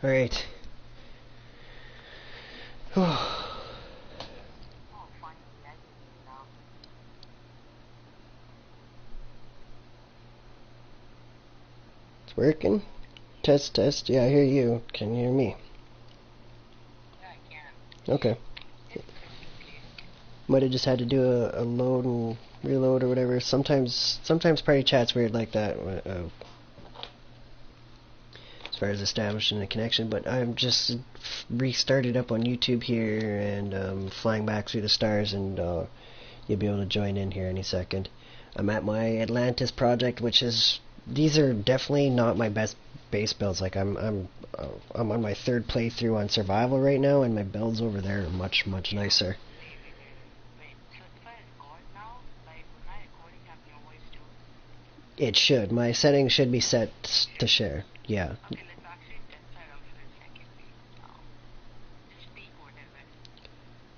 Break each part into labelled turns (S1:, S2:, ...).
S1: Alright. It's working? Test, test. Yeah, I hear you. Can you hear me?
S2: Yeah, I can.
S1: Okay. Might have just had to do a load and reload or whatever. Sometimes party chat's weird like that. As far as establishing a connection, but I'm just restarted up on YouTube here and flying back through the stars, and you'll be able to join in here any second. I'm at my Atlantis project, which is, these are definitely not my best base builds. Like I'm on my third playthrough on survival right now, and my builds over there are much nicer.
S2: Wait, so if I record now, like, will my recording have your voice too?
S1: It should. My settings should be set to share. Yeah.
S2: Okay, let's actually test that out for a second. Wait, just speak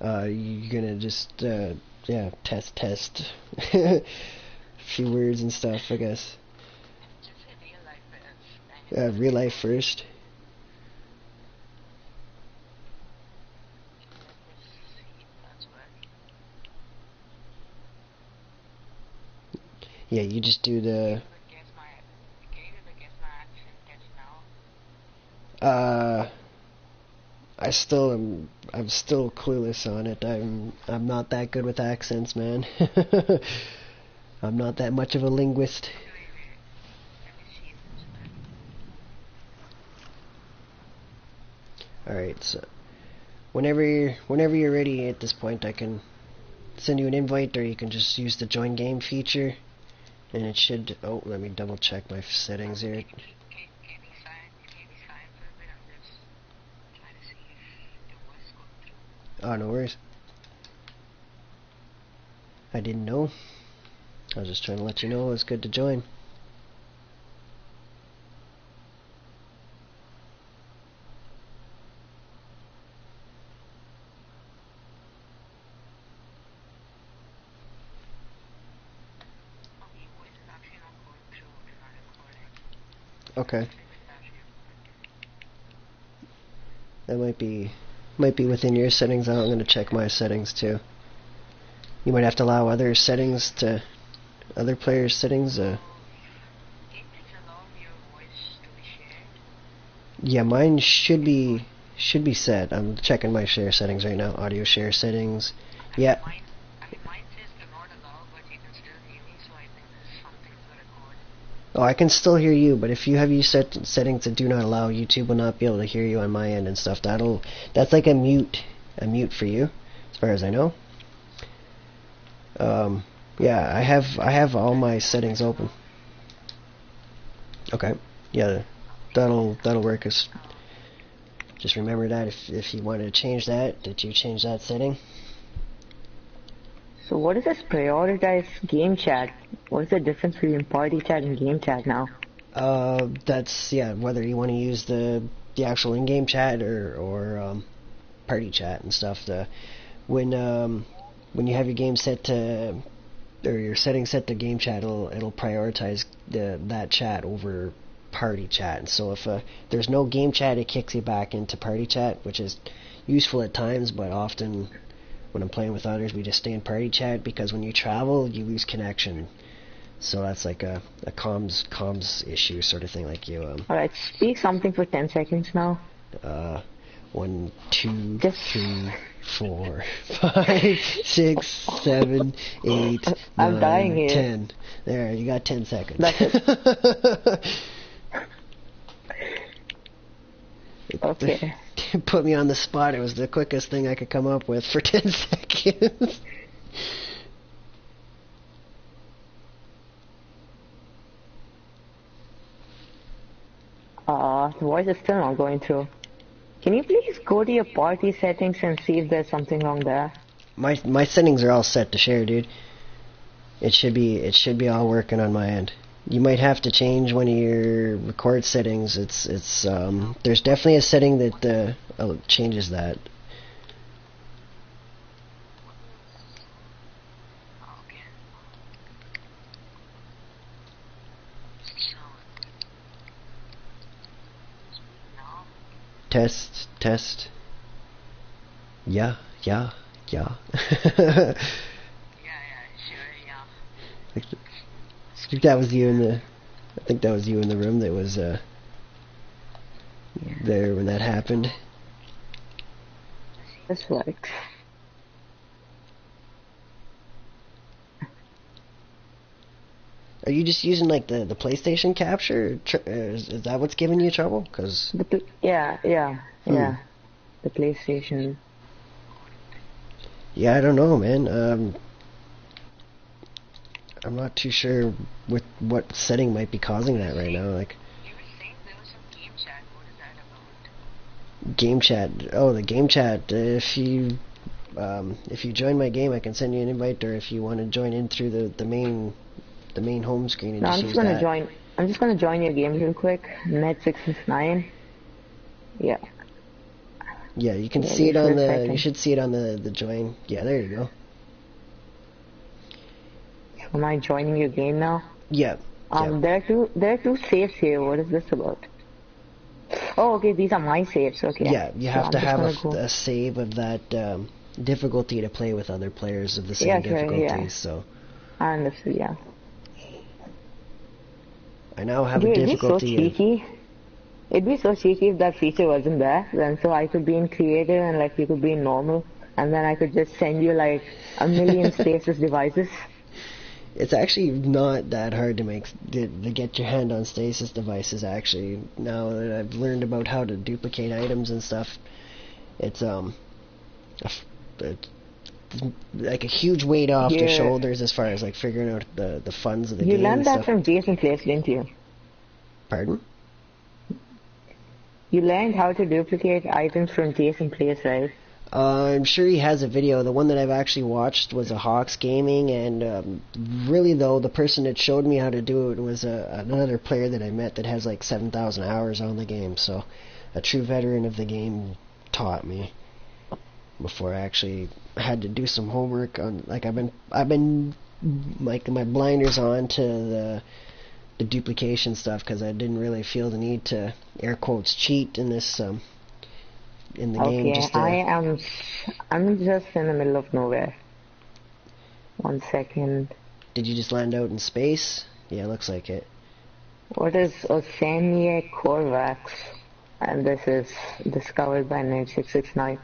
S2: whatever.
S1: You're gonna just yeah, test a few words and stuff, I guess.
S2: Just say real life first.
S1: Real life first.
S2: Let me see if that's working.
S1: Yeah, you just do the
S2: Can you guess my accent test now?
S1: I'm still clueless on it. I'm not that good with accents, man. I'm not that much of a linguist.
S2: Okay, wait. Let me see if it's working.
S1: Alright, so whenever you're ready at this point, I can send you an invite, or you can just use the join game feature, and it should, oh, let me double check my settings here.
S2: Can you be silent for a bit? I'm just trying to see if your voice is going through.
S1: Oh, no worries. I didn't know. I was just trying to let you know it was good to join.
S2: Okay, your voice is actually not going through in my recording.
S1: Okay.
S2: Check the battery of
S1: That might be within your settings. I'm going to check my settings too. You might have to allow other settings to other players' settings.
S2: Can you please allow your voice to be shared?
S1: Yeah, mine should be set. I'm checking my share settings right now. Audio share settings. Yeah.
S2: Mine says do not allow, but you can still hear me, so I think there's something to record.
S1: Oh, I can still hear you, but if you have you set settings that do not allow, YouTube will not be able to hear you on my end and stuff. That's like a mute for you, as far as I know. Yeah, I have all my settings open. Okay. Yeah, that'll work. Just remember that if you wanted to change that you change that setting.
S3: So what is this prioritized game chat? What is the difference between party chat and game chat now?
S1: That's, yeah, whether you want to use the actual in-game chat or party chat and stuff. When you have your game set to, or your settings set to game chat, it'll prioritize that chat over party chat. And so if there's no game chat, it kicks you back into party chat, which is useful at times, but often when I'm playing with others, we just stay in party chat, because when you travel, you lose connection. So that's like a comms issue sort of thing. Like you
S3: Alright, speak something for 10 seconds now.
S1: 1, 2, 3, 4, 5, 6, 7, 8,
S3: I'm
S1: 9,
S3: dying here.
S1: 10. There, you got 10 seconds.
S3: That's it. Okay.
S1: Put me on the spot. It was the quickest thing I could come up with for 10 seconds.
S3: The voice is still not going through. Can you please go to your party settings and see if there's something wrong there?
S1: My settings are all set to share, dude. It should be all working on my end. You might have to change one of your record settings. There's definitely a setting that changes that.
S2: Okay. So, speak now.
S1: Test, test. Yeah, yeah, yeah.
S2: Yeah, sure, yeah.
S1: I think that was you in the. I think that was you in the room that was there when that happened.
S3: This works.
S1: Are you just using like the PlayStation capture? Is that what's giving you trouble? Cause
S3: Yeah. The PlayStation.
S1: yeah, I don't know, man. I'm not too sure what setting might be causing that right now. Like
S2: You were saying there was some game chat. What is that about?
S1: game chat. Oh, the game chat. If you join my game, I can send you an invite, or if you want to join in through the main home screen and
S3: No,
S1: just
S3: I'm just
S1: use
S3: gonna
S1: that.
S3: join. I'm just gonna join your game real quick. NED-669. Yeah.
S1: Yeah, you can
S3: Yeah,
S1: see it
S3: wait for
S1: on
S3: a
S1: the.
S3: second.
S1: You should see it on the join. Yeah, there you go.
S3: Am I joining your game now?
S1: Yeah. Yeah.
S3: There are two saves here. What is this about? Oh, okay, these are my saves. Okay.
S1: Yeah, you
S3: So
S1: have
S3: I'm
S1: to
S3: just
S1: have
S3: gonna go.
S1: a save of that difficulty to play with other players of the same
S3: Yeah,
S1: difficulty.
S3: yeah.
S1: So
S3: I understood. Yeah.
S1: I now have a
S3: Dude, it'd be so
S1: difficulty of.
S3: cheeky. It'd be so cheeky if that feature wasn't there. Then so I could be in creative and like you could be in normal, and then I could just send you like a million stasis devices.
S1: It's actually not that hard to get your hand on stasis devices. Actually, now that I've learned about how to duplicate items and stuff, it's it's like a huge weight off their
S3: Yeah.
S1: shoulders as far as like figuring out the funds of the
S3: You
S1: game and
S3: learned that
S1: stuff.
S3: from Jason Place, didn't you?
S1: Pardon?
S3: You learned how to duplicate items from Jason Place, right?
S1: I'm sure he has a video. The one that I've actually watched was a Hawks Gaming, and really though, the person that showed me how to do it was another player that I met that has like 7,000 hours on the game. So, a true veteran of the game taught me before I actually had to do some homework on. Like I've been like my blinders on to the duplication stuff because I didn't really feel the need to air quotes cheat in this in the game.
S3: Okay,
S1: Just to,
S3: I'm just in the middle of nowhere. 1 second.
S1: Did you just land out in space? Yeah, looks like it.
S3: What is Oceania Corvax? And this is discovered by NED-669.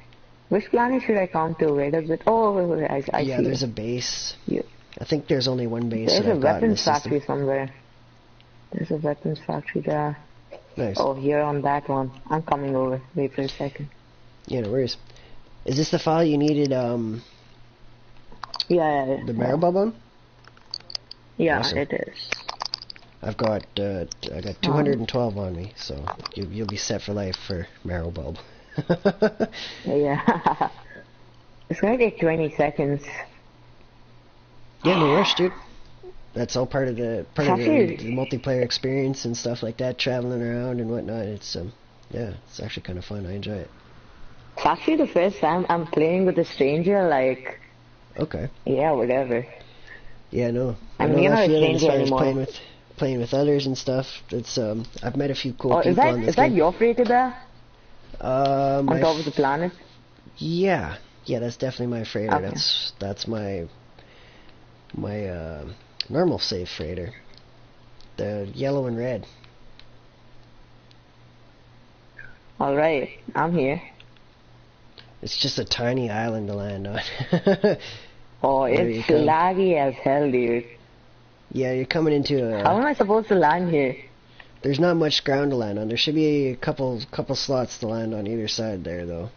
S3: Which planet should I come to? Where does it? Oh, wait, I
S1: Yeah,
S3: see
S1: there's
S3: it.
S1: a base.
S3: Yeah.
S1: I think there's only one base
S3: There's
S1: that
S3: a
S1: I've got in the
S3: weapons factory
S1: system.
S3: somewhere. There's a weapons factory there.
S1: Nice.
S3: Oh, here on that one. I'm coming over. Wait for a second.
S1: Yeah, no worries. Is this the file you needed
S3: Yeah.
S1: the barrel bulb on?
S3: Yeah,
S1: Awesome.
S3: it is.
S1: I've got 212 on me, so you'll be set for life for marrow bulb.
S3: Yeah. It's gonna take 20 seconds.
S1: Yeah, no rush, dude. That's all part of the
S3: Actually-
S1: the multiplayer experience and stuff like that, traveling around and whatnot. It's yeah, it's actually kind of fun. I enjoy it.
S3: It's actually the first time I'm playing with a stranger, like,
S1: Okay.
S3: yeah, whatever.
S1: Yeah, no.
S3: I mean,
S1: know
S3: you're
S1: that
S3: not a
S1: feeling as
S3: stranger
S1: far as
S3: anymore.
S1: playing with others and stuff. It's I've met a few cool
S3: Oh,
S1: people on this
S3: is that
S1: game.
S3: your freighter there? On
S1: My
S3: top of the planet?
S1: Yeah, that's definitely my freighter.
S3: Okay.
S1: That's my normal safe freighter. The yellow and red.
S3: Alright, I'm here.
S1: It's just a tiny island to land on.
S3: Oh,
S1: There you
S3: it's
S1: go.
S3: laggy as hell, dude.
S1: Yeah, you're coming into
S3: How am I supposed to land here?
S1: There's not much ground to land on. There should be a couple slots to land on either side there, though.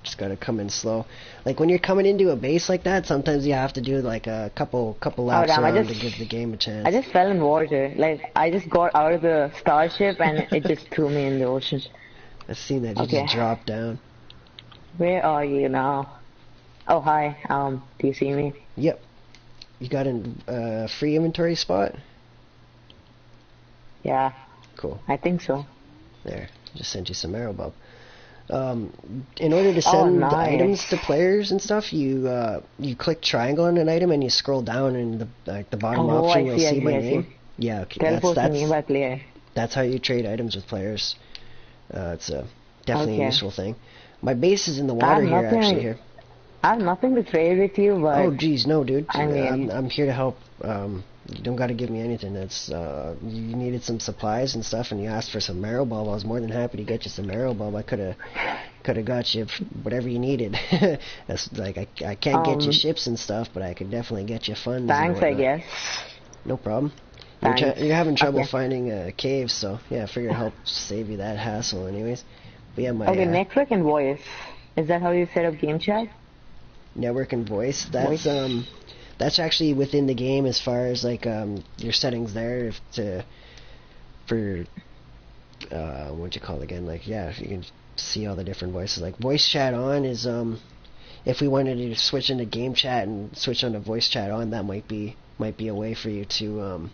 S1: Just gotta come in slow. Like when you're coming into a base like that, sometimes you have to do like a couple laps
S3: damn,
S1: around to give the game a chance.
S3: I just fell in water. Like, I just got out of the starship and it just threw me in the ocean.
S1: I've seen that. You
S3: Okay.
S1: just dropped down.
S3: Where are you now? Oh, hi. Do you see me?
S1: Yep. You got a free inventory spot?
S3: Yeah,
S1: Cool.
S3: I think so.
S1: There. Just sent you some arrow bulb. In order to send
S3: nice.
S1: items to players and stuff, you click triangle on an item and you scroll down and the bottom
S3: Oh,
S1: option
S3: I
S1: you'll
S3: see, I
S1: see
S3: see,
S1: my
S3: I
S1: name.
S3: see.
S1: Yeah, okay.
S3: Teleport to nearby player.
S1: That's how you trade items with players. It's definitely a
S3: Okay.
S1: useful thing. My base is in the
S3: I have
S1: water here, actually.
S3: nothing.
S1: Here.
S3: I have nothing to trade with you,
S1: Oh,
S3: but
S1: geez, no, dude.
S3: I mean,
S1: I'm here to help. You don't got to give me anything. That's you needed some supplies and stuff, and you asked for some marrow bulb. I was more than happy to get you some marrow bulb. I could have got you whatever you needed. That's like I can't get you ships and stuff, but I could definitely get you funds and
S3: thanks, I
S1: whatnot.
S3: guess.
S1: No problem.
S3: Thanks.
S1: You're having trouble
S3: Okay.
S1: finding caves, so yeah, I figured I'd help save you that hassle, anyways. But yeah, my
S3: Okay, network and voice. Is that how you set up game chat?
S1: network and voice.
S3: Voice.
S1: That's actually within the game as far as like your settings there for what you call it again, like yeah, you can see all the different voices. Like voice chat on is if we wanted to switch into game chat and switch onto voice chat on, that might be a way for you to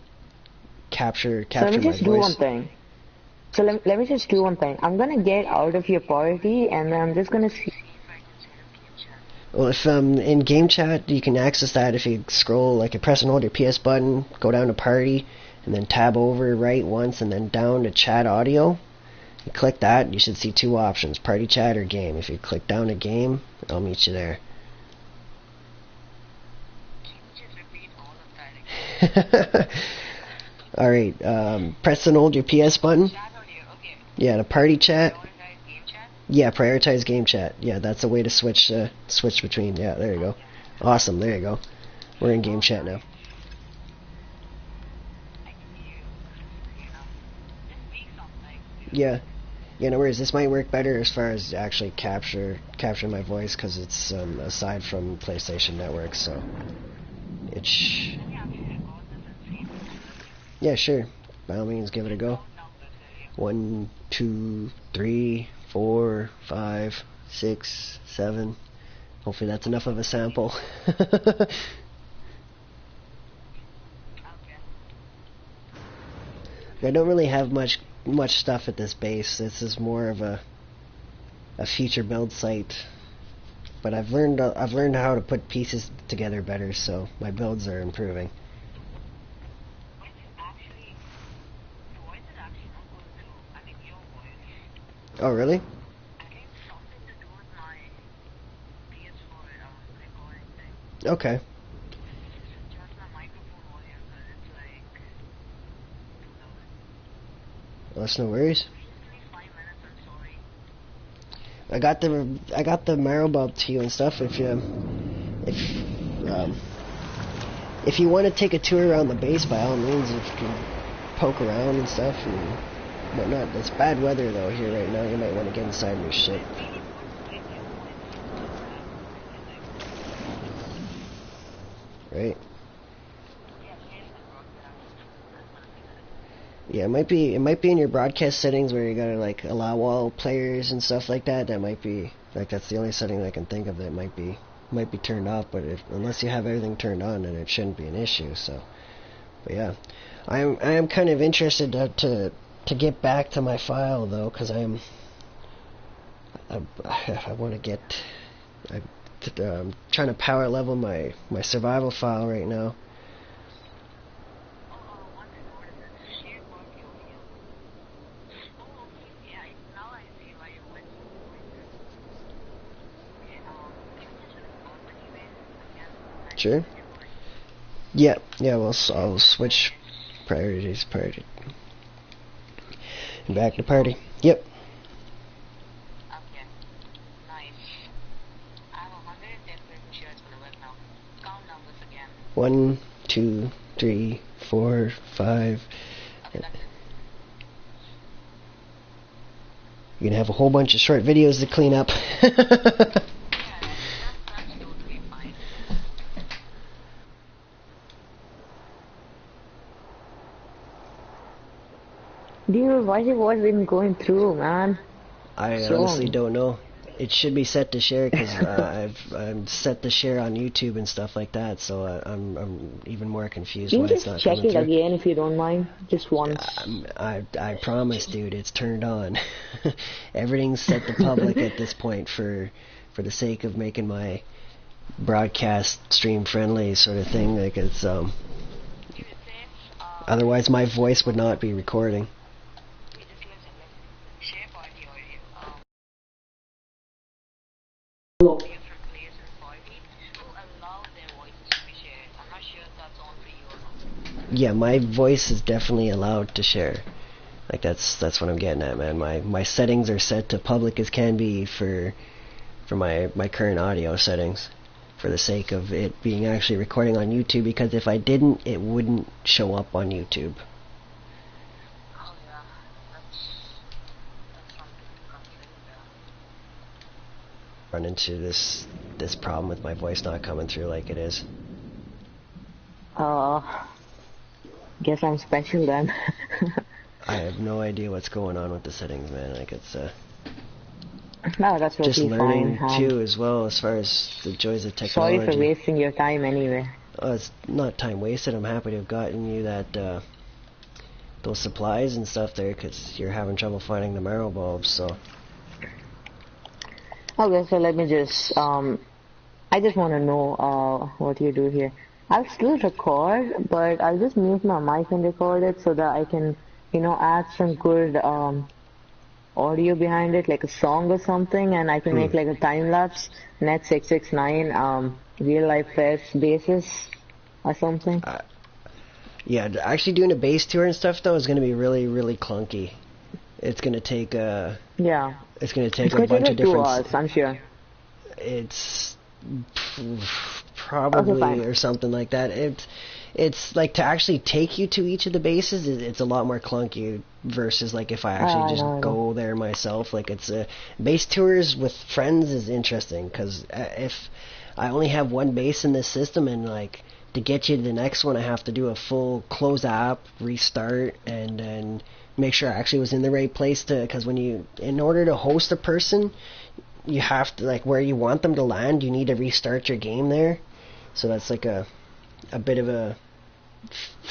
S1: capture
S3: So let me
S1: my
S3: just do one
S1: voice.
S3: thing. So let me just do one thing. I'm gonna get out of your party and then I'm just gonna see.
S1: Well, if in game chat you can access that if you scroll, like you press and hold your PS button, go down to party, and then tab over right once, and then down to chat audio. You click that, you should see two options: party chat or game. If you click down to game, I'll meet you there.
S2: Can you just repeat all of that again?
S1: All right, press and hold your PS button.
S2: Chat audio, okay.
S1: Yeah, to party chat.
S2: Prioritize game chat?
S1: Yeah, prioritize game chat. Yeah, that's a way to switch between. Yeah, there you go. Awesome, there you go. We're in game chat now.
S2: I can hear you know, just speak something.
S1: Yeah. Yeah, no worries. This might work better as far as actually capture my voice because it's aside from PlayStation Network, so it's
S2: Let me actually record this and see if it's
S1: yeah, sure. By all means, give it a go.
S2: count numbers here.
S1: 1, 2, 3, 4, 5, 6, 7. Hopefully that's enough of a sample.
S2: Okay.
S1: I don't really have much stuff at this base. This is more of a future build site. But I've learned how to put pieces together better, so my builds are improving.
S2: Voice is actually, the voice is actually not going through. I mean, your voice.
S1: Oh, really?
S2: I think something to do with my PS4 recording thing.
S1: Okay.
S2: Just adjust my microphone volume because it's like too loud.
S1: Well, that's no worries.
S2: Please give me 5 minutes, I'm sorry.
S1: I got the marrow bulb to you and stuff. If you want to take a tour around the base, by all means, if you can poke around and stuff and whatnot. It's bad weather though here right now. You might want to get inside your ship. Right? Yeah, it might be in your broadcast settings where you gotta like allow all players and stuff like that. That might be like that's the only setting I can think of that might be turned off. But unless you have everything turned on, then it shouldn't be an issue. So, but yeah, I am kind of interested to get back to my file though, because I want to get I'm trying to power level my survival file right now. Sure. Yeah, well, I'll switch priorities. Back to party. Yep.
S2: Okay. Nice. I have 110% sure it's gonna work now. Count numbers again.
S1: 1, 2, 3, 4, 5.
S2: Okay, that's it.
S1: You're gonna have a whole bunch of short videos to clean up.
S2: Yeah, that's totally fine.
S3: Dude, why is your voice even going through, man?
S1: I
S3: So-
S1: honestly don't know. It should be set to share because I'm set to share on YouTube and stuff like that. So I'm even more confused
S3: Can
S1: why
S3: you
S1: it's not
S3: just check
S1: coming
S3: it
S1: through.
S3: again if you don't mind? Just once.
S1: I promise, dude, it's turned on. Everything's set to public at this point for the sake of making my broadcast stream friendly sort of thing. Like it's
S2: You would say,
S1: otherwise my voice would not be recording.
S2: different players in the party who allow their voices to be shared. I'm not sure if that's on for you or not.
S1: Yeah, my voice is definitely allowed to share. Like that's what I'm getting at, man. My settings are set to public as can be for my current audio settings, for the sake of it being actually recording on YouTube, because if I didn't, it wouldn't show up on YouTube.
S2: Oh yeah, that's something to consider.
S1: Run into this problem with my voice not coming through like it is.
S3: Guess I'm special then.
S1: I have no idea what's going on with the settings, man. Like it's
S3: No, that's
S1: just
S3: okay,
S1: learning
S3: fine.
S1: too, as well, as far as the joys of
S3: Sorry
S1: technology.
S3: for wasting your time anyway.
S1: It's not time wasted. I'm happy to have gotten you that those supplies and stuff there, because you're having trouble finding the marrow bulbs. So
S3: Okay, so let me just, I just want to know what you do here. I'll still record, but I'll just mute my mic and record it so that I can, add some good audio behind it, like a song or something, and I can make like a time-lapse NED-669 real-life fest basis or something.
S1: yeah, actually doing a bass tour and stuff though is going to be really, really clunky. It's going to take
S3: Yeah.
S1: it's going to take
S3: It's
S1: a
S3: going to
S1: bunch
S3: take
S1: of
S3: like 2
S1: different.
S3: hours, I'm sure.
S1: It's probably
S3: fine.
S1: or something like that. It's like to actually take you to each of the bases. It's a lot more clunky versus like if I actually
S3: I
S1: just
S3: know.
S1: go there myself. Like it's base tours with friends is interesting, because if I only have one base in this system, and like to get you to the next one, I have to do a full close app, restart, and then make sure I actually was in the right place because in order to host a person, you have to, like, where you want them to land, you need to restart your game there. So that's like a bit of a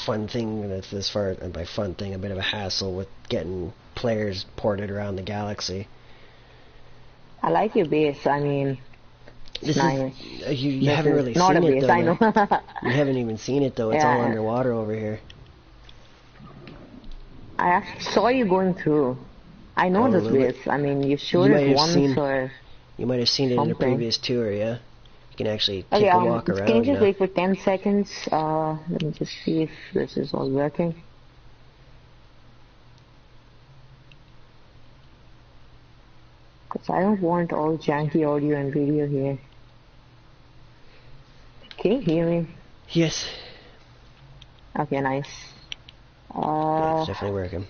S1: fun thing, that's as far as, and by fun thing, a bit of a hassle with getting players ported around the galaxy.
S3: I like your base, I mean,
S1: This
S3: nice.
S1: is, you
S3: This
S1: haven't
S3: is
S1: really
S3: not
S1: seen
S3: a
S1: it
S3: base,
S1: though.
S3: I know.
S1: You haven't even seen it though. It's all
S3: Yeah.
S1: underwater over here.
S3: I actually saw you going through. I know
S1: Oh,
S3: this
S1: really?
S3: base. I mean, you showed
S1: You might
S3: it
S1: have
S3: once
S1: seen-
S3: or
S1: You might have seen it in a
S3: something.
S1: previous tour, yeah? You can actually take
S3: Okay,
S1: a walk
S3: can you
S1: around
S3: just
S1: now.
S3: wait for 10 seconds? Let me just see if this is all working. Because I don't want all janky audio and video here. Can you hear me?
S1: Yes.
S3: Okay, nice.
S1: Yeah, it's definitely working.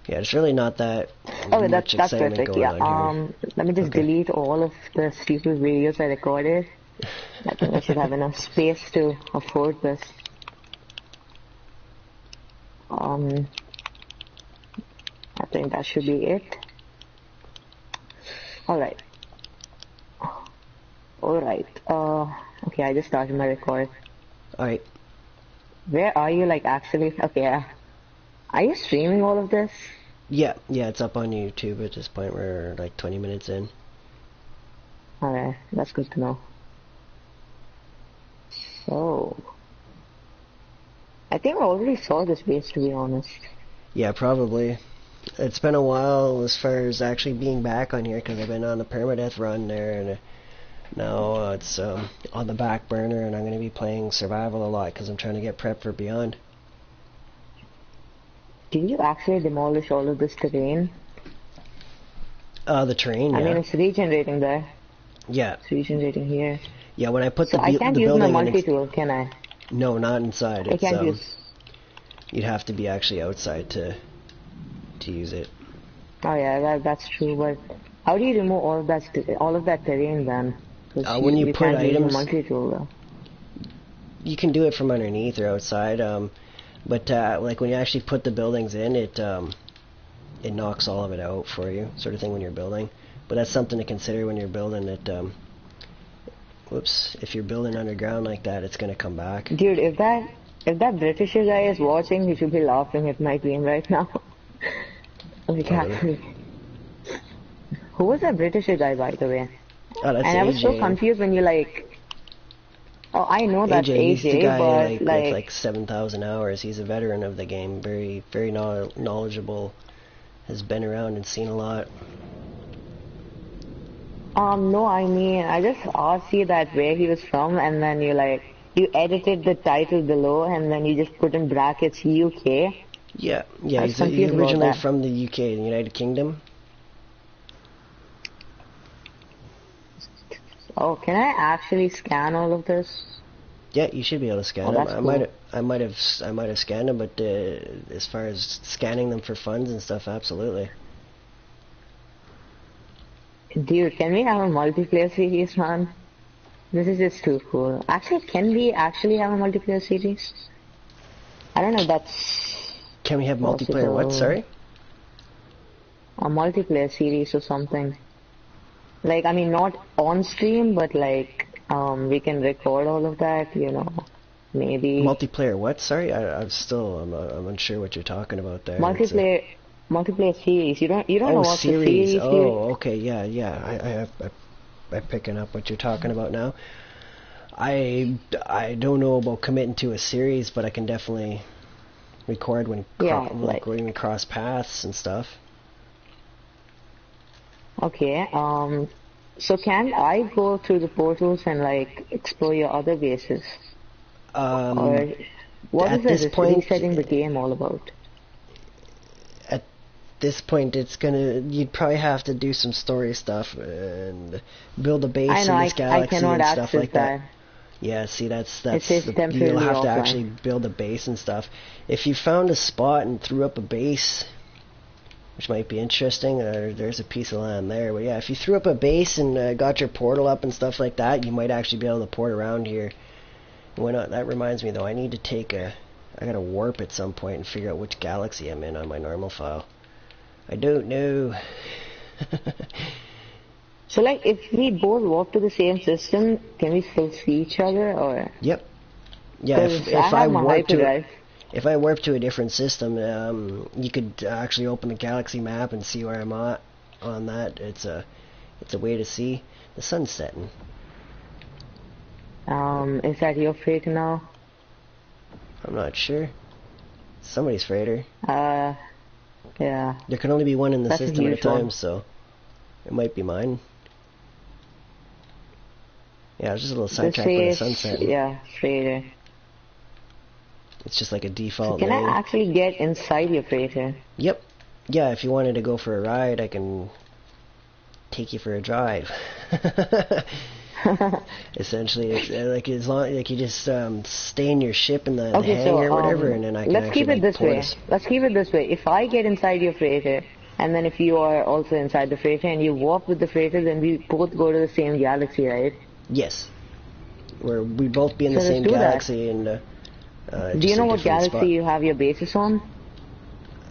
S1: Yeah, it's really not that
S3: Okay,
S1: much
S3: that's
S1: excitement
S3: perfect.
S1: going
S3: Yeah.
S1: on here.
S3: Let me just
S1: Okay.
S3: delete all of the stupid videos I recorded. I think I should have enough space to afford this. I think that should be it. Alright. Okay, I just started my record.
S1: Alright.
S3: Where are you, like, actually? Okay, are you streaming all of this?
S1: Yeah, it's up on YouTube at this point. We're like 20 minutes in.
S3: Alright, that's good to know. So, I think I already saw this base, to be honest.
S1: Yeah, probably. It's been a while as far as actually being back on here, because I've been on the permadeath run there, and now it's on the back burner, and I'm going to be playing survival a lot because I'm trying to get prepped for Beyond.
S3: Did you actually demolish all of this terrain?
S1: The terrain, yeah.
S3: I mean, it's regenerating there.
S1: Yeah.
S3: It's regenerating here.
S1: Yeah, when I put
S3: So
S1: the
S3: I can't
S1: the
S3: use my
S1: building in...
S3: multi-tool, can I?
S1: No, not inside.
S3: I can't use...
S1: You'd have to be actually outside to use it.
S3: Oh yeah, that's true, but how do you remove all of that terrain then? 'Cause
S1: When you
S3: you
S1: put
S3: can't use your
S1: items...
S3: multi-tool though.
S1: You can do it from underneath or outside, but like when you actually put the buildings in, it knocks all of it out for you, sort of thing, when you're building. But that's something to consider when you're building it. Whoops, if you're building underground like that, it's gonna come back.
S3: Dude, if that British guy is watching, he should be laughing at my game right now. Like,
S1: Probably.
S3: actually. Who was that British guy, by the way?
S1: Oh, that's
S3: And I was so
S1: AJ.
S3: confused when you like... Oh, I know that's
S1: He's the
S3: AJ,
S1: guy
S3: but
S1: with like 7,000 hours. He's a veteran of the game, very, very knowledgeable. Has been around and seen a lot.
S3: No, I mean, I just asked you that where he was from, and then you edited the title below, and then you just put in brackets UK.
S1: Yeah,
S3: I
S1: yeah,
S3: was
S1: he's
S3: confused about
S1: originally
S3: that.
S1: from the UK, the United Kingdom.
S3: Oh, can I actually scan all of this?
S1: Yeah, you should be able to
S3: Oh,
S1: scan them.
S3: that's cool.
S1: I might have scanned them, but as far as scanning them for funds and stuff, absolutely.
S3: Dude, can we have a multiplayer series, man? This is just too cool. Actually, can we actually have a multiplayer series? I don't know if that's
S1: Can we have multiplayer? What?
S3: possible.
S1: Sorry.
S3: A multiplayer series or something. Like, I mean, not on stream, but we can record all of that, maybe.
S1: Multiplayer? What? Sorry, I'm unsure what you're talking about there. It's a
S3: Multiplayer, multiplayer series. You don't know
S1: oh
S3: what's a
S1: series.
S3: series, dude?
S1: Oh, okay, yeah, yeah. I'm picking up what you're talking about now. I don't know about committing to a series, but I can definitely record
S3: Yeah,
S1: when we cross paths and stuff.
S3: okay. So can I go through the portals and explore your other bases?
S1: Um,
S3: Or what is
S1: at this
S3: this
S1: point,
S3: resetting the game all about?
S1: at this point, you'd probably have to do some story stuff and build a
S3: I
S1: base
S3: know
S1: in this
S3: I
S1: galaxy
S3: cannot
S1: and stuff
S3: access
S1: like that.
S3: that.
S1: Yeah, see,
S3: It says
S1: you'll
S3: temporarily
S1: have to
S3: offline.
S1: actually build a base and stuff. If you found a spot and threw up a base, which might be interesting, there's a piece of land there. But yeah, if you threw up a base and got your portal up and stuff like that, you might actually be able to port around here. Why not? That reminds me though, I gotta warp at some point and figure out which galaxy I'm in on my normal file. I don't know.
S3: So if we both walk to the same system, can we still see each other or?
S1: Yep. Yeah,
S3: Because I have my hyperdrive.
S1: if I warp to a different system, you could actually open the galaxy map and see where I'm at on that. It's a way to see the sun setting.
S3: Is that your freighter now?
S1: I'm not sure. Somebody's freighter.
S3: Yeah.
S1: There can only be one in the
S3: That's a
S1: system at a
S3: huge one.
S1: time, so it might be mine. Yeah, I was just a little
S3: This
S1: sidetracked by the
S3: says,
S1: sun setting.
S3: yeah, freighter.
S1: It's just like a
S3: So
S1: default
S3: can
S1: name.
S3: I actually get inside your freighter?
S1: Yep. Yeah, if you wanted to go for a ride, I can take you for a drive. Essentially, it's as long you just stay in your ship in the
S3: Okay, so
S1: hangar or whatever, and then I can
S3: let's keep
S1: actually
S3: it this
S1: port
S3: way.
S1: us.
S3: Let's keep it this way. If I get inside your freighter, and then if you are also inside the freighter, and you warp with the freighter, then we both go to the same galaxy, right?
S1: Yes, where we both be in
S3: So
S1: the
S3: let's
S1: same
S3: do that.
S1: galaxy and
S3: Do
S1: just
S3: you know
S1: a
S3: what
S1: different
S3: galaxy
S1: spot.
S3: you have your bases on?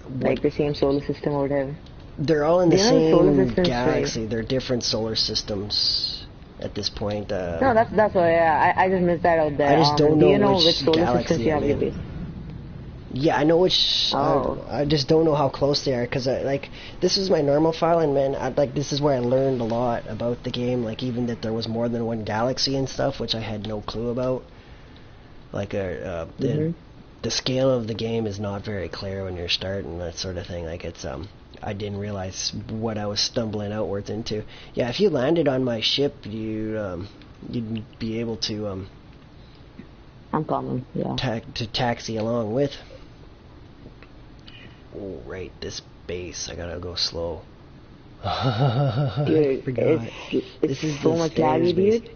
S1: What,
S3: Like the same solar system or whatever?
S1: they're all in
S3: Do
S1: the
S3: you know the solar
S1: same
S3: systems,
S1: galaxy. They're different solar systems at this point.
S3: No, that's why I just missed that out there.
S1: I just don't
S3: Do
S1: know
S3: you know
S1: which
S3: which solar systems
S1: galaxy
S3: you
S1: I'm
S3: have your
S1: in.
S3: base?
S1: Yeah, I know which.
S3: Oh.
S1: I just don't know how close they are because this is my normal file, and man, this is where I learned a lot about the game. Like even that there was more than one galaxy and stuff, which I had no clue about. Like the scale of the game is not very clear when you're starting, that sort of thing. Like I didn't realize what I was stumbling outwards into. Yeah, if you landed on my ship, you'd be able to
S3: I'm coming, yeah.
S1: taxi along with. Oh, right, this base. I gotta go slow. I
S3: Dude,
S1: forgot.
S3: it's
S1: This is
S3: so
S1: the
S3: much
S1: stairs
S3: laggy,
S1: base.
S3: dude.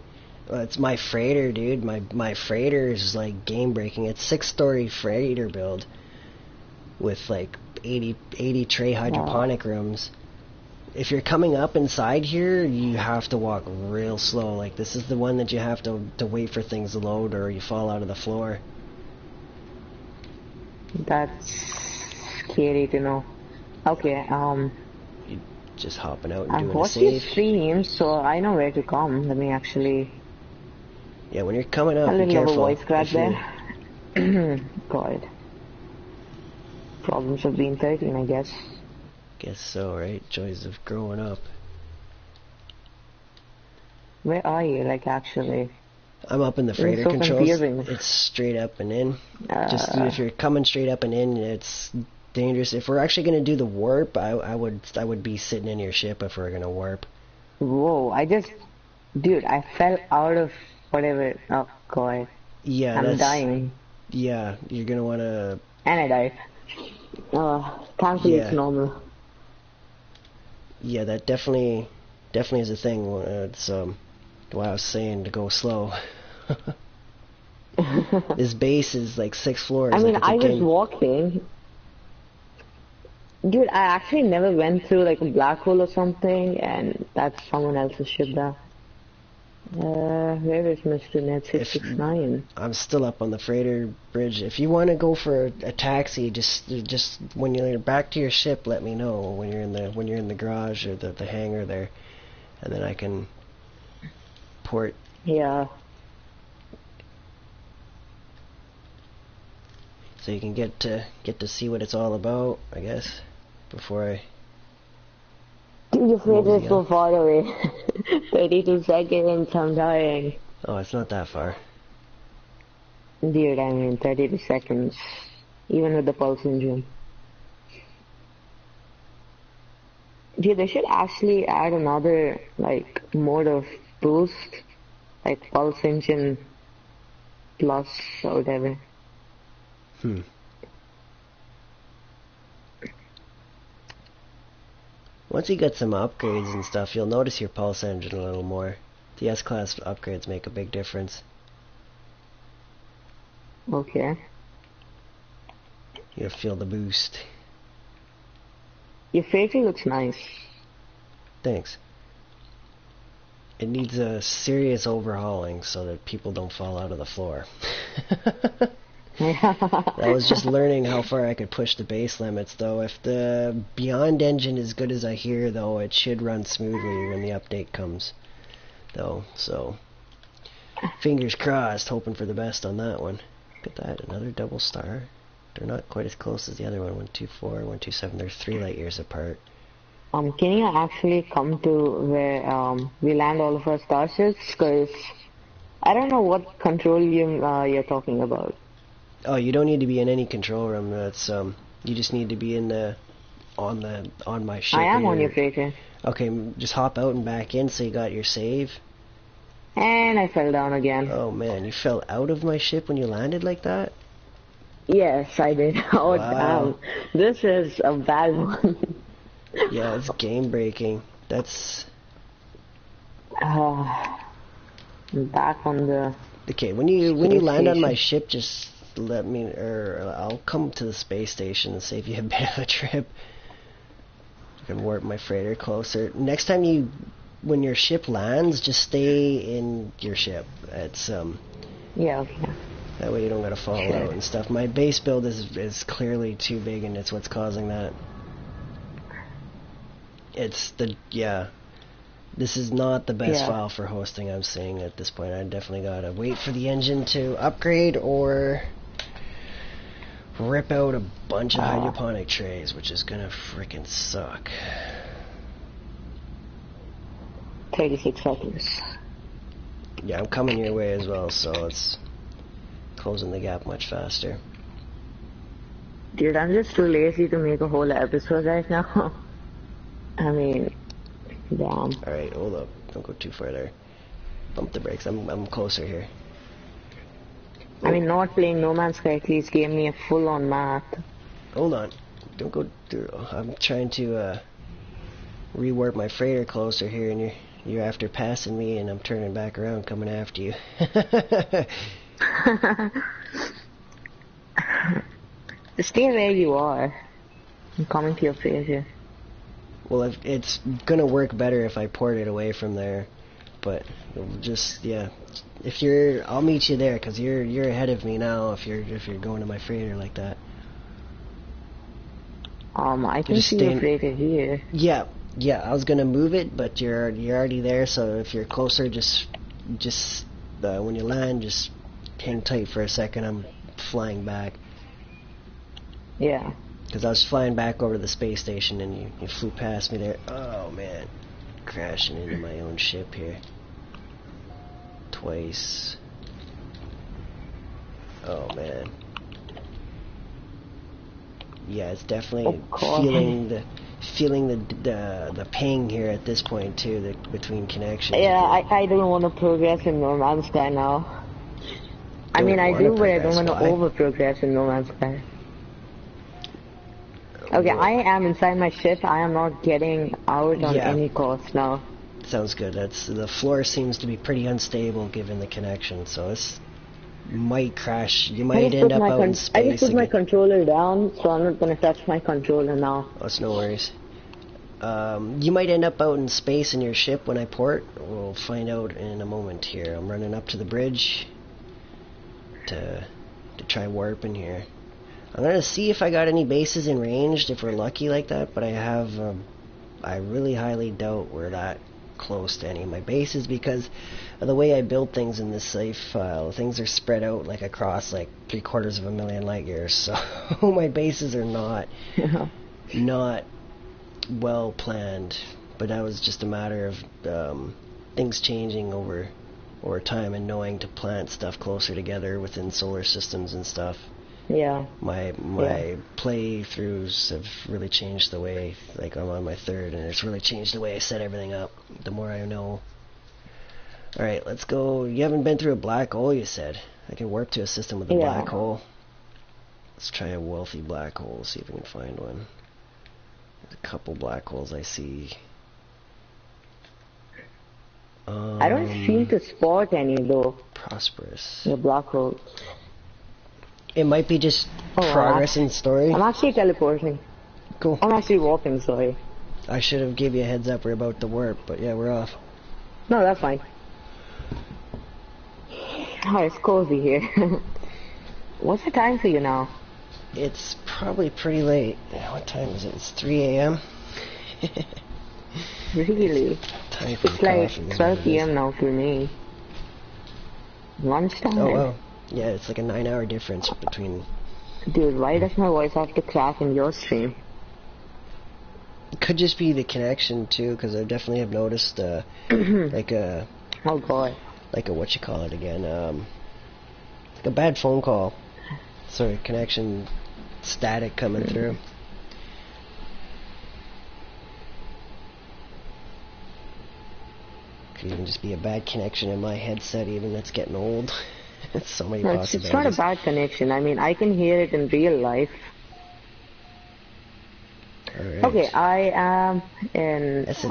S1: Well, it's my freighter, dude. My freighter is like game breaking. It's 6-story freighter build with like 80 tray hydroponic rooms. If you're coming up inside here, you have to walk real slow. Like this is the one that you have to wait for things to load, or you fall out of the floor.
S3: That's scary to know. Okay,
S1: You just hopping out and
S3: I've
S1: doing a
S3: watched your
S1: save.
S3: streams, so I know where to come. Let me actually...
S1: Yeah, when you're coming up,
S3: A
S1: be
S3: little of a
S1: careful.
S3: voice crack
S1: If you-
S3: there. God. Problems of being 13, I guess.
S1: Guess so, right? Joys of growing up.
S3: Where are you, actually?
S1: I'm up in the
S3: This is
S1: freighter
S3: so
S1: controls.
S3: confusing.
S1: It's straight up and in. Just
S3: Uh,
S1: if you're coming straight up and in, it's dangerous. If we're actually gonna do the warp, I would be sitting in your ship if we're gonna warp.
S3: Whoa, dude, I fell out of whatever. Oh god,
S1: Yeah,
S3: I'm
S1: that's
S3: dying.
S1: yeah. You're gonna wanna
S3: And I died. Thankfully it's
S1: yeah
S3: normal.
S1: yeah. That definitely is a thing. It's why I was saying to go slow. This base is like 6 floors.
S3: I
S1: Like
S3: mean,
S1: it's a
S3: I was
S1: game.
S3: walking. Dude, I actually never went through like a black hole or something, and that's someone else's ship there. Where is Mr.
S1: If
S3: NED-669?
S1: I'm still up on the freighter bridge. If you want to go for a taxi, just when you're back to your ship, let me know when you're in the garage or the hangar there, and then I can port.
S3: Yeah.
S1: So you can get to see what it's all about, I guess, before I
S3: Dude, your freighter is
S1: mosey
S3: so
S1: on.
S3: far away. 32 seconds, I'm dying.
S1: Oh, it's not that far.
S3: Dude, I mean, 32 seconds. Even with the pulse engine. Dude, they should actually add another, like, mode of boost. Like, pulse engine plus or whatever.
S1: Hmm. Once you get some upgrades and stuff, you'll notice your pulse engine a little more. The S-Class upgrades make a big difference.
S3: Okay.
S1: You'll feel the boost.
S3: Your freighter looks nice.
S1: Thanks. It needs a serious overhauling so that people don't fall out of the floor. I was just learning how far I could push the base limits, though. If the Beyond engine is good as I hear, though, it should run smoothly when the update comes, though. So, fingers crossed, hoping for the best on that one. Look at that, another double star. They're not quite as close as the other one. 124, 127. They're 3 light years apart.
S3: Can you actually come to where we land all of our starships? Because I don't know what control you're talking about.
S1: Oh, you don't need to be in any control room. That's you just need to be in on my ship.
S3: I am on your freighter.
S1: Okay, just hop out and back in. So you got your save.
S3: And I fell down again.
S1: Oh man, you fell out of my ship when you landed like that?
S3: Yes, I did. Oh
S1: Wow.
S3: damn, this is a bad one.
S1: Yeah, it's game breaking. That's
S3: Back on the
S1: okay. When you
S3: space
S1: land on my
S3: station.
S1: ship, just let me, or I'll come to the space station and save you a bit of a trip. I can warp my freighter closer. Next time when your ship lands, just stay in your ship. It's
S3: Yeah, okay.
S1: that way you don't gotta fall
S3: Sure.
S1: out and stuff. My base build is clearly too big, and it's what's causing that. This is not the best
S3: Yeah.
S1: file for hosting I'm seeing at this point. I definitely gotta wait for the engine to upgrade or rip out a bunch of hydroponic trays, which is gonna frickin' suck.
S3: 36 seconds.
S1: Yeah, I'm coming your way as well, so it's closing the gap much faster.
S3: Dude, I'm just too lazy to make a whole episode right now. I mean, damn.
S1: Alright, hold up. Don't go too far there. Bump the brakes. I'm closer here.
S3: I mean, not playing No Man's Sky at least gave me a full-on math.
S1: Hold on. Don't go through. I'm trying to rework my freighter closer here, and you're after passing me, and I'm turning back around coming after you.
S3: Just stay where you are. I'm coming to your freighter.
S1: Well, it's gonna work better if I port it away from there, but just I'll meet you there because you're ahead of me now. If you're going to my freighter like that.
S3: I can
S1: just
S3: see your freighter here.
S1: Yeah. I was gonna move it, but you're already there. So if you're closer, just when you land, just hang tight for a second. I'm flying back.
S3: Yeah.
S1: Because I was flying back over to the space station and you flew past me there. Oh man, crashing into my own ship here. Twice. Oh man. Yeah, it's definitely
S3: Oh, God.
S1: feeling the ping here at this point too, between connections.
S3: Yeah, I don't want to progress in No Man's Sky now. I mean, I do, but I don't want to over-progress in No Man's Sky. Okay, I am inside my ship. I am not getting out on any cost now.
S1: Sounds good. The floor seems to be pretty unstable given the connection, so this might crash. You might end up out in space.
S3: I just put my controller down, so I'm not gonna touch my controller now.
S1: Oh, it's no worries. You might end up out in space in your ship when I port. We'll find out in a moment here. I'm running up to the bridge to try warping here. I'm gonna see if I got any bases in range, if we're lucky like that, but I really highly doubt we're that close to any of my bases because of the way I build things in this save file. Things are spread out like across like 750,000 light years, so my bases are not well planned, but that was just a matter of things changing over time and knowing to plant stuff closer together within solar systems and stuff.
S3: Yeah.
S1: My playthroughs have really changed the way, like I'm on my third, and it's really changed the way I set everything up. The more I know. Alright, let's go. You haven't been through a black hole, you said. I can warp to a system with a black hole. Let's try a wealthy black hole, see if we can find one. There's a couple black holes I see.
S3: I don't seem to spot any though.
S1: Prosperous.
S3: The black hole.
S1: It might be just progress in story.
S3: I'm actually teleporting.
S1: Cool.
S3: I'm actually walking, sorry.
S1: I should have gave you a heads up we're about to warp, but yeah, we're off.
S3: No, that's fine. Oh, it's cozy here. What's the time for you now?
S1: It's probably pretty late. What time is it? It's 3 a.m.
S3: Really?
S1: Time for
S3: it's like 12 p.m. now for me. Lunchtime.
S1: Oh, wow. Yeah, it's like a 9-hour difference between...
S3: Dude, why does my voice have to crack in your stream?
S1: It could just be the connection, too, because I definitely have noticed, like a...
S3: Oh, God.
S1: Like a, what you call it again, like a bad phone call. Sort of connection static coming through. Could even just be a bad connection in my headset, even that's getting old. So many possibilities.
S3: It's not a bad connection. I mean, I can hear it in real life.
S1: Alright.
S3: Okay, I am in Ice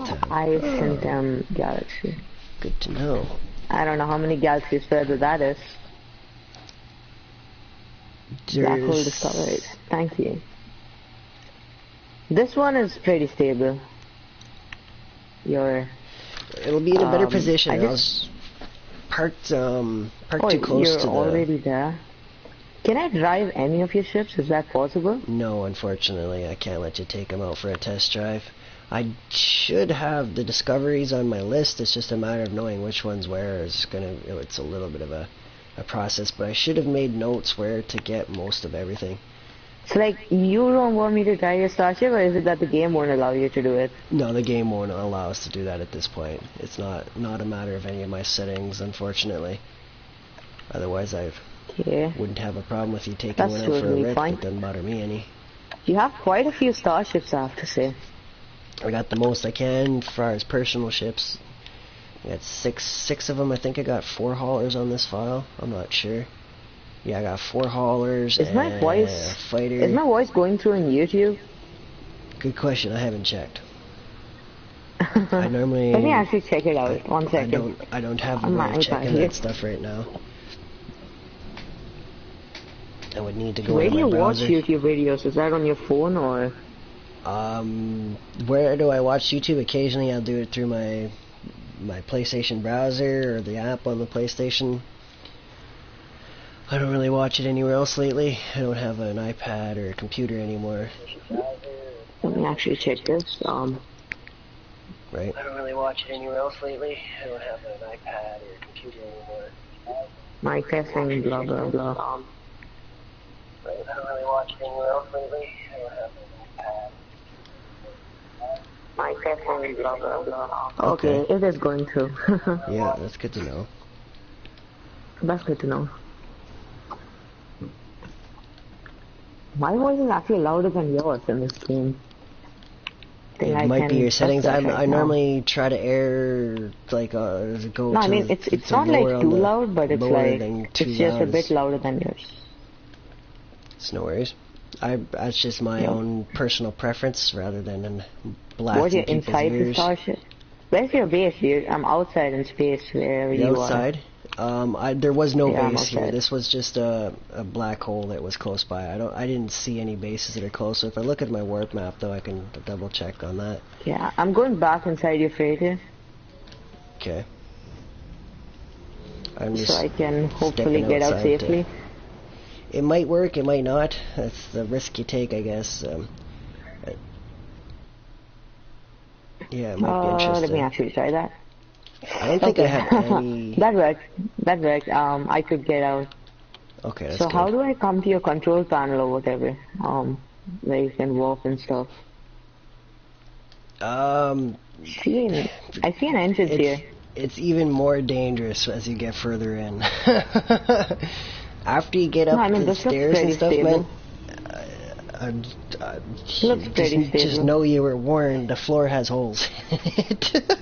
S3: Galaxy.
S1: Good to know.
S3: I don't know how many galaxies further that is. Black hole discovered. Thank you. This one is pretty stable.
S1: It'll be in a better position. I was parked too close to the...
S3: You're already there? Can I drive any of your ships? Is that possible?
S1: No, unfortunately. I can't let you take them out for a test drive. I should have the discoveries on my list. It's just a matter of knowing which one's where. It's a little bit of a process, but I should have made notes where to get most of everything.
S3: So, like, you don't want me to drive your starship, or is it that the game won't allow you to do it?
S1: No, the game won't allow us to do that at this point. It's not a matter of any of my settings, unfortunately. Otherwise, I wouldn't have a problem with you taking one out for a rip. It doesn't bother me any.
S3: You have quite a few starships, I have to say.
S1: I got the most I can as far as personal ships. I got six of them. I think I got 4 haulers on this file. I'm not sure. Yeah, I got 4 haulers and a fighter.
S3: Is my voice going through in YouTube?
S1: Good question. I haven't checked. I normally...
S3: Let me actually check it out. 1 second.
S1: I don't have the way of checking that stuff right now. I would need to go to my browser.
S3: Where do you watch YouTube videos? Is that on your phone or...?
S1: Where do I watch YouTube? Occasionally I'll do it through my PlayStation browser or the app on the PlayStation. I don't really watch it anywhere else lately. I don't have an iPad or a computer anymore.
S3: Let me actually check this.
S1: Right. I don't really watch it anywhere else lately. I don't have an iPad or a computer anymore.
S3: My testing, blah blah blah.
S1: Right. I don't really watch it anywhere else lately. I don't have an iPad.
S3: My testing, blah blah blah. Okay, it is going through.
S1: Yeah, that's good to know.
S3: That's good to know. My voice is actually louder than yours in this game. think
S1: It
S3: I
S1: might
S3: can
S1: be your
S3: trust
S1: settings.
S3: that right
S1: I
S3: now.
S1: normally try to air like go
S3: No, I
S1: to
S3: mean it's
S1: to
S3: not
S1: lower
S3: like
S1: on
S3: too
S1: the
S3: loud, but it's
S1: lower
S3: like
S1: than too
S3: it's just a
S1: loud.
S3: bit louder than yours.
S1: It's no worries. That's just my
S3: Yeah.
S1: own personal preference rather than
S3: What,
S1: blasting
S3: you're
S1: people's
S3: inside the
S1: ears.
S3: starship? Where's your base, dude? I'm outside in space wherever
S1: The
S3: you
S1: outside. There was no
S3: Yeah, I'm
S1: base here.
S3: outside.
S1: This was just a black hole that was close by. I didn't see any bases that are close. So if I look at my warp map, though, I can double check on that.
S3: are. Yeah, I'm going back inside your freighter
S1: Okay. I'm
S3: so
S1: just
S3: I can hopefully
S1: stepping
S3: get out
S1: outside
S3: safely.
S1: It might work, it might not. That's the risk you take, I guess. Yeah, it might be
S3: Let me
S1: interesting.
S3: actually try that.
S1: I don't think I
S3: Okay,
S1: have any.
S3: that worked. That worked. I could get out.
S1: Okay, that's
S3: So
S1: good.
S3: how do I come to your control panel or whatever? Where you can warp and stuff.
S1: Um,
S3: I see an entrance here.
S1: it's even more dangerous as you get further in. After you get
S3: No,
S1: up
S3: I mean,
S1: the
S3: this looks
S1: stairs
S3: pretty
S1: and stuff,
S3: stable.
S1: man.
S3: Looks pretty
S1: Just
S3: stable.
S1: know you were warned. The floor has holes in it.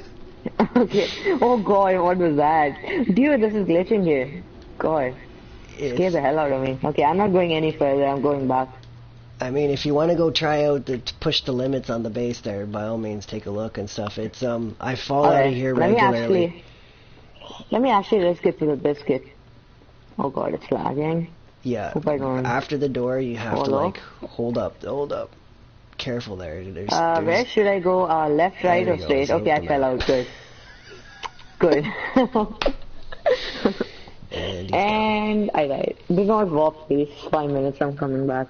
S3: Okay. Oh god, what was that? Dude, this is glitching here. God, scared the hell out of me. Okay, I'm not going any further. I'm going back.
S1: I mean, if you want to go try out to push the limits on the base there, by all means, take a look and stuff. It's I fall out of
S3: Alright,
S1: here
S3: let
S1: regularly.
S3: me actually risk it for the biscuit. Oh god, it's lagging.
S1: Yeah.
S3: Hope I don't
S1: After the door, you have to
S3: fall
S1: like
S3: off.
S1: hold up. Careful there. There's
S3: Where should I go? Left, right,
S1: There
S3: or
S1: you go,
S3: straight?
S1: so
S3: Okay, I
S1: come
S3: fell
S1: out.
S3: out. Good. Good.
S1: And he's down.
S3: And I died. Do not walk, please. 5 minutes, I'm coming back.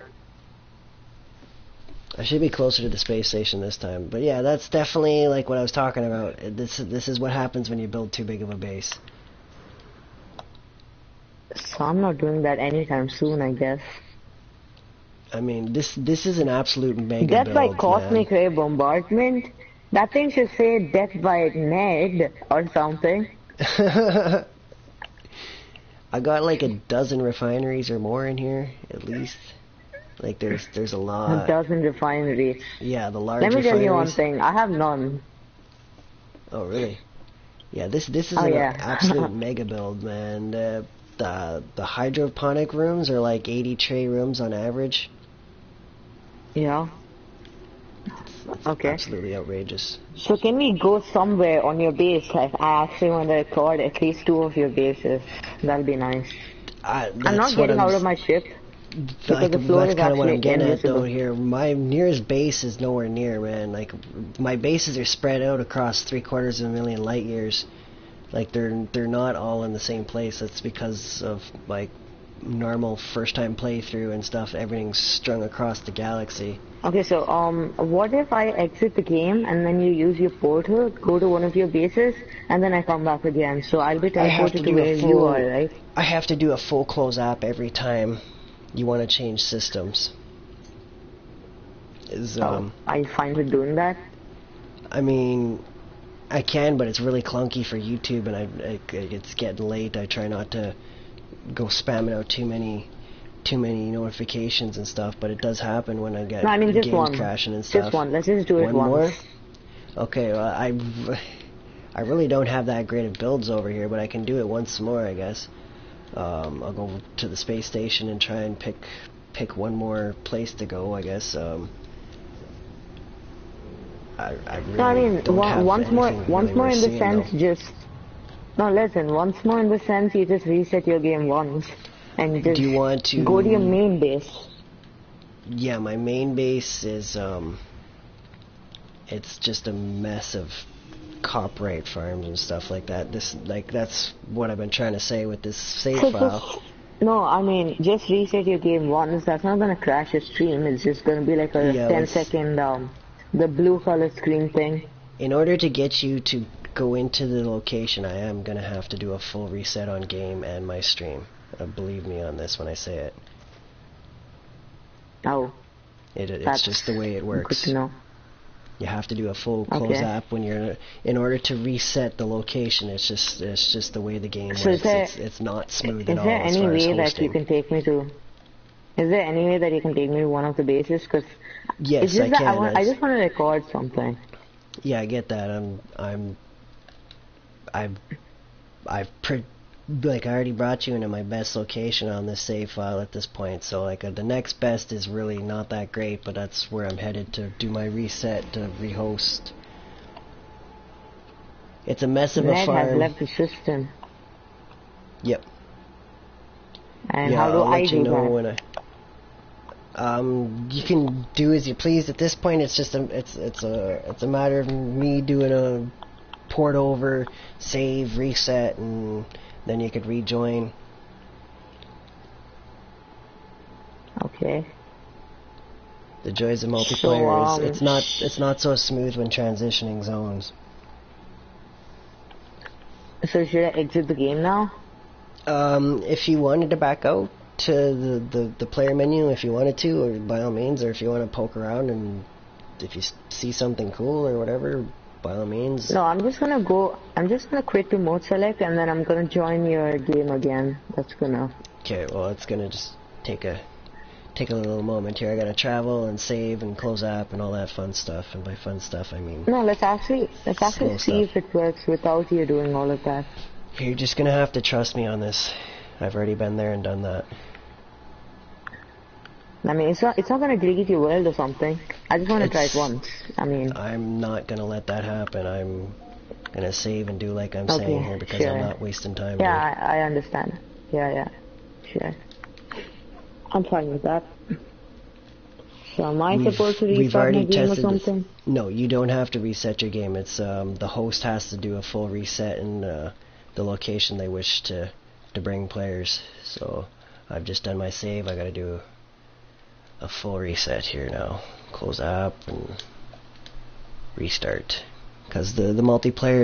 S1: I should be closer to the space station this time. But yeah, that's definitely like what I was talking about. This is what happens when you build too big of a base.
S3: So I'm not doing that anytime soon, I guess.
S1: I mean, this is an absolute mega
S3: Death
S1: build,
S3: by
S1: man.
S3: cosmic ray bombardment? That thing should say death by Ned or something.
S1: I got like a dozen refineries or more in here, at least. Like there's a
S3: A
S1: lot.
S3: dozen refineries.
S1: Yeah, the large
S3: Let me tell
S1: refineries.
S3: you one thing. I have none.
S1: Oh really? Yeah, this is
S3: Oh,
S1: an
S3: yeah.
S1: absolute mega build, man. The hydroponic rooms are like 80 tray rooms on average.
S3: Yeah. Okay.
S1: Absolutely outrageous.
S3: So can we go somewhere on your base? Like I actually want to record at least 2 of your bases. That'll be nice. I'm not
S1: That's what
S3: getting out of my ship.
S1: Like,
S3: the floor
S1: that's
S3: is
S1: kind of what I'm
S3: actually
S1: getting at
S3: invisible.
S1: though here. My nearest base is nowhere near, man. Like my bases are spread out across 750,000 light years. Like they're not all in the same place. That's because of like normal first time playthrough and stuff. Everything's strung across the galaxy.
S3: Okay, so what if I exit the game and then you use your portal, go to one of your bases, and then I come back again? So I'll be teleported to where you are, right?
S1: I have to do a full close app every time you want to change systems.
S3: Are you fine with doing that?
S1: I mean, I can, but it's really clunky for YouTube, and it's getting late. I try not to go spamming out too many notifications and stuff, but it does happen when I get
S3: No, I mean just
S1: games
S3: one.
S1: crashing and stuff.
S3: Just one. Let's just do it
S1: One
S3: once.
S1: more? Okay, well, I really don't have that great of builds over here, but I can do it once more, I guess. I'll go to the space station and try and pick one more place to go, I guess. I really
S3: No, I mean
S1: don't have
S3: once more
S1: anything
S3: in
S1: really worth
S3: the
S1: seeing,
S3: sense
S1: though.
S3: just no listen, once more in the sense you just reset your game once and just
S1: Do you want to
S3: go to your main base.
S1: Yeah, my main base is it's just a mess of copyright farms and stuff like that. That's what I've been trying to say with this save
S3: So
S1: file.
S3: no, I mean just reset your game once. That's not gonna crash your stream. It's just gonna be like a
S1: Yeah,
S3: 10-second the blue color screen thing.
S1: In order to get you to go into the location, I am gonna have to do a full reset on game and my stream. Believe me on this when I say it.
S3: Oh,
S1: It's
S3: that's
S1: just the way it
S3: good
S1: works.
S3: to know.
S1: You have to do a full close
S3: Okay.
S1: app when you're in order to reset the location. It's just the way the game
S3: So
S1: works. It's not smooth
S3: Is
S1: at all
S3: there
S1: as
S3: any
S1: far as
S3: way that
S1: hosting.
S3: you can take me to? Is there any way that you can take me to one of the bases? Because
S1: Yes,
S3: it's just
S1: I
S3: that
S1: can.
S3: I just want to record something.
S1: Yeah, I get that. Like I already brought you into my best location on this save file at this point. So like the next best is really not that great, but that's where I'm headed to do my reset to rehost. It's a mess of a
S3: Ned has
S1: farm.
S3: left the system.
S1: Yep.
S3: And
S1: Yeah,
S3: how do
S1: I'll
S3: I
S1: let you
S3: do
S1: know
S3: that?
S1: when I. You can do as you please. At this point, it's just it's a matter of me doing a port over, save, reset, and then you could rejoin.
S3: Okay.
S1: The joys of multiplayer is
S3: So
S1: it's not so smooth when transitioning zones.
S3: so should I exit the game now?
S1: If you wanted to back out to the player menu, if you wanted to, or by all means, or if you want to poke around and if you see something cool or whatever, by all means.
S3: No, I'm just gonna quit to mode select and then I'm gonna join your game again. That's gonna.
S1: Okay, well, it's gonna just take a little moment here. I gotta travel and save and close app and all that fun stuff. And by fun stuff, I mean
S3: No, let's actually
S1: slow
S3: see
S1: stuff.
S3: if it works without you doing all of that.
S1: You're just gonna have to trust me on this. I've already been there and done that.
S3: I mean, it's not gonna delete your world or something. I just want to try it once. I mean.
S1: I'm not gonna let that happen. I'm gonna save and do like I'm
S3: Okay,
S1: saying here because
S3: sure.
S1: I'm not wasting time.
S3: Yeah, I understand. Yeah, sure. I'm fine with that. So am I supposed to
S1: We've
S3: restart my
S1: already
S3: game or
S1: tested this.
S3: something?
S1: No, you don't have to reset your game. It's the host has to do a full reset in the location they wish to bring players. So I've just done my save. I gotta do a full reset here now. Close app and restart because the multiplayer